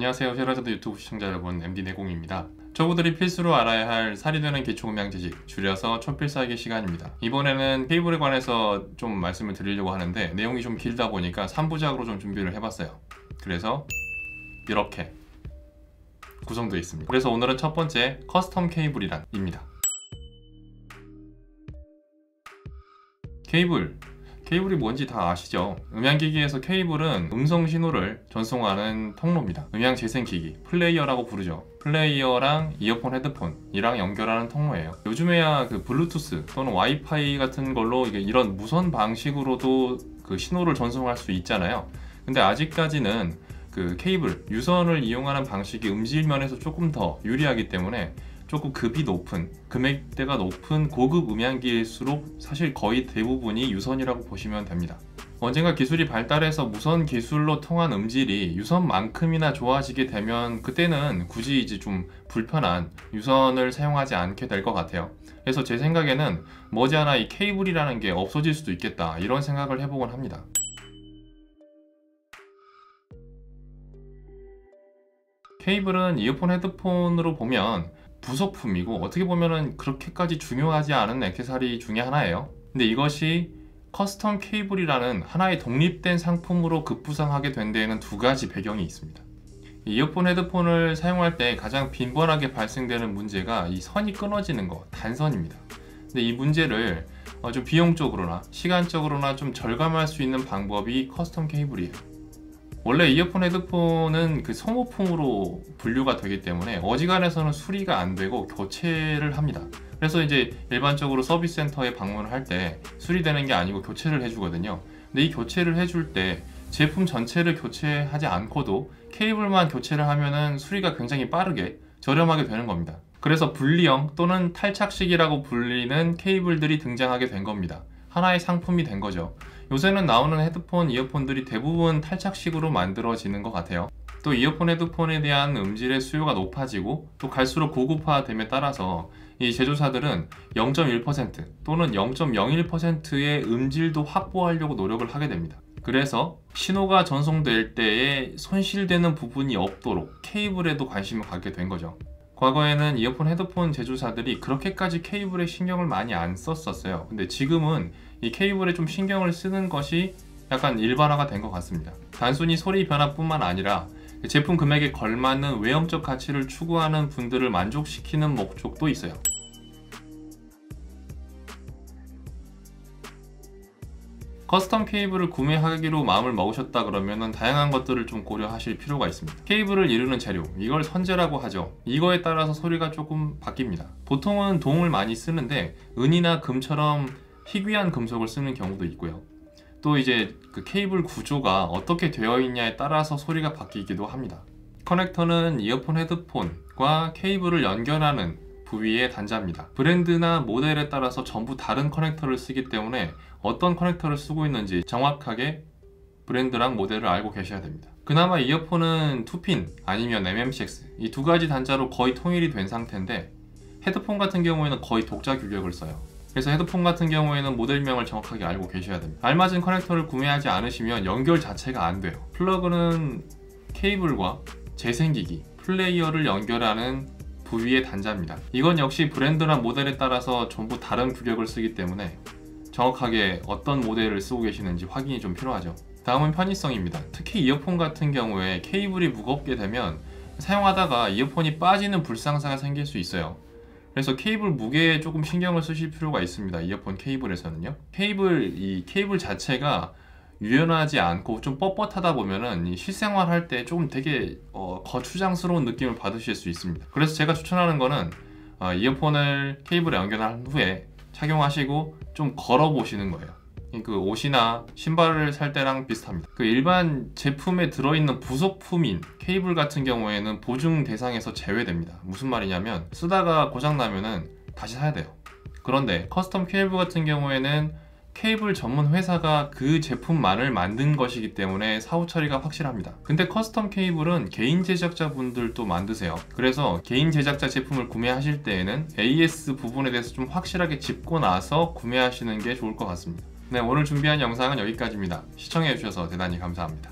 안녕하세요. 쉐라자드 유튜브 시청자 여러분, MD내공입니다. 초보들이 필수로 알아야 할 살이 되는 기초음향 지식, 줄여서 초필살기 시간입니다. 이번에는 케이블에 관해서 좀 말씀을 드리려고 하는데 내용이 좀 길다 보니까 3부작으로 좀 준비를 해봤어요. 그래서 이렇게 구성되어 있습니다. 그래서 오늘은 첫 번째 커스텀 케이블이란입니다. 케이블이 뭔지 다 아시죠? 음향기기에서 케이블은 음성 신호를 전송하는 통로입니다. 음향 재생기기, 플레이어라고 부르죠. 플레이어랑 이어폰, 헤드폰이랑 연결하는 통로예요. 요즘에야 그 블루투스 또는 와이파이 같은 걸로 이런 무선 방식으로도 그 신호를 전송할 수 있잖아요. 근데 아직까지는 그 케이블, 유선을 이용하는 방식이 음질 면에서 조금 더 유리하기 때문에 조금 급이 높은, 금액대가 높은 고급 음향기일수록 사실 거의 대부분이 유선이라고 보시면 됩니다. 언젠가 기술이 발달해서 무선 기술로 통한 음질이 유선만큼이나 좋아지게 되면 그때는 굳이 이제 좀 불편한 유선을 사용하지 않게 될 것 같아요. 그래서 제 생각에는 머지않아 이 케이블이라는 게 없어질 수도 있겠다, 이런 생각을 해보곤 합니다. 케이블은 이어폰, 헤드폰으로 보면 부속품이고 어떻게 보면은 그렇게까지 중요하지 않은 액세서리 중에 하나예요. 근데 이것이 커스텀 케이블이라는 하나의 독립된 상품으로 급부상하게 된 데에는 두 가지 배경이 있습니다. 이어폰, 헤드폰을 사용할 때 가장 빈번하게 발생되는 문제가 이 선이 끊어지는 거, 단선입니다. 근데 이 문제를 좀 비용적으로나 시간적으로나 좀 절감할 수 있는 방법이 커스텀 케이블이에요. 원래 이어폰, 헤드폰은 그 소모품으로 분류가 되기 때문에 어지간해서는 수리가 안 되고 교체를 합니다. 그래서 이제 일반적으로 서비스 센터에 방문을 할 때 수리되는 게 아니고 교체를 해주거든요. 근데 이 교체를 해줄 때 제품 전체를 교체하지 않고도 케이블만 교체를 하면은 수리가 굉장히 빠르게 저렴하게 되는 겁니다. 그래서 분리형 또는 탈착식이라고 불리는 케이블들이 등장하게 된 겁니다. 하나의 상품이 된 거죠. 요새는 나오는 헤드폰, 이어폰들이 대부분 탈착식으로 만들어지는 것 같아요. 또 이어폰, 헤드폰에 대한 음질의 수요가 높아지고 또 갈수록 고급화됨에 따라서 이 제조사들은 0.1% 또는 0.01%의 음질도 확보하려고 노력을 하게 됩니다. 그래서 신호가 전송될 때에 손실되는 부분이 없도록 케이블에도 관심을 갖게 된 거죠. 과거에는 이어폰, 헤드폰 제조사들이 그렇게까지 케이블에 신경을 많이 안 썼었어요. 근데 지금은 이 케이블에 좀 신경을 쓰는 것이 약간 일반화가 된 것 같습니다. 단순히 소리 변화뿐만 아니라 제품 금액에 걸맞는 외형적 가치를 추구하는 분들을 만족시키는 목적도 있어요. 커스텀 케이블을 구매하기로 마음을 먹으셨다 그러면 다양한 것들을 좀 고려하실 필요가 있습니다. 케이블을 이루는 재료, 이걸 선재라고 하죠. 이거에 따라서 소리가 조금 바뀝니다. 보통은 동을 많이 쓰는데 은이나 금처럼 희귀한 금속을 쓰는 경우도 있고요. 또 이제 그 케이블 구조가 어떻게 되어 있냐에 따라서 소리가 바뀌기도 합니다. 커넥터는 이어폰, 헤드폰과 케이블을 연결하는 부위의 단자입니다. 브랜드나 모델에 따라서 전부 다른 커넥터를 쓰기 때문에 어떤 커넥터를 쓰고 있는지 정확하게 브랜드랑 모델을 알고 계셔야 됩니다. 그나마 이어폰은 2핀 아니면 MMCX 이 두 가지 단자로 거의 통일이 된 상태인데 헤드폰 같은 경우에는 거의 독자 규격을 써요. 그래서 헤드폰 같은 경우에는 모델명을 정확하게 알고 계셔야 됩니다. 알맞은 커넥터를 구매하지 않으시면 연결 자체가 안 돼요. 플러그는 케이블과 재생기기, 플레이어를 연결하는 부위의 단자입니다. 이건 역시 브랜드나 모델에 따라서 전부 다른 규격을 쓰기 때문에 정확하게 어떤 모델을 쓰고 계시는지 확인이 좀 필요하죠. 다음은 편의성입니다. 특히 이어폰 같은 경우에 케이블이 무겁게 되면 사용하다가 이어폰이 빠지는 불상사가 생길 수 있어요. 그래서 케이블 무게에 조금 신경을 쓰실 필요가 있습니다. 이어폰 케이블에서는요. 이 케이블 자체가 유연하지 않고 좀 뻣뻣하다 보면은 실생활 할 때 조금 되게 거추장스러운 느낌을 받으실 수 있습니다. 그래서 제가 추천하는 거는 이어폰을 케이블에 연결한 후에 착용하시고 좀 걸어 보시는 거예요. 그 옷이나 신발을 살 때랑 비슷합니다. 그 일반 제품에 들어있는 부속품인 케이블 같은 경우에는 보증 대상에서 제외됩니다. 무슨 말이냐면 쓰다가 고장나면은 다시 사야 돼요. 그런데 커스텀 케이블 같은 경우에는 케이블 전문 회사가 그 제품만을 만든 것이기 때문에 사후 처리가 확실합니다. 근데 커스텀 케이블은 개인 제작자분들도 만드세요. 그래서 개인 제작자 제품을 구매하실 때에는 AS 부분에 대해서 좀 확실하게 짚고 나서 구매하시는 게 좋을 것 같습니다. 네, 오늘 준비한 영상은 여기까지입니다. 시청해주셔서 대단히 감사합니다.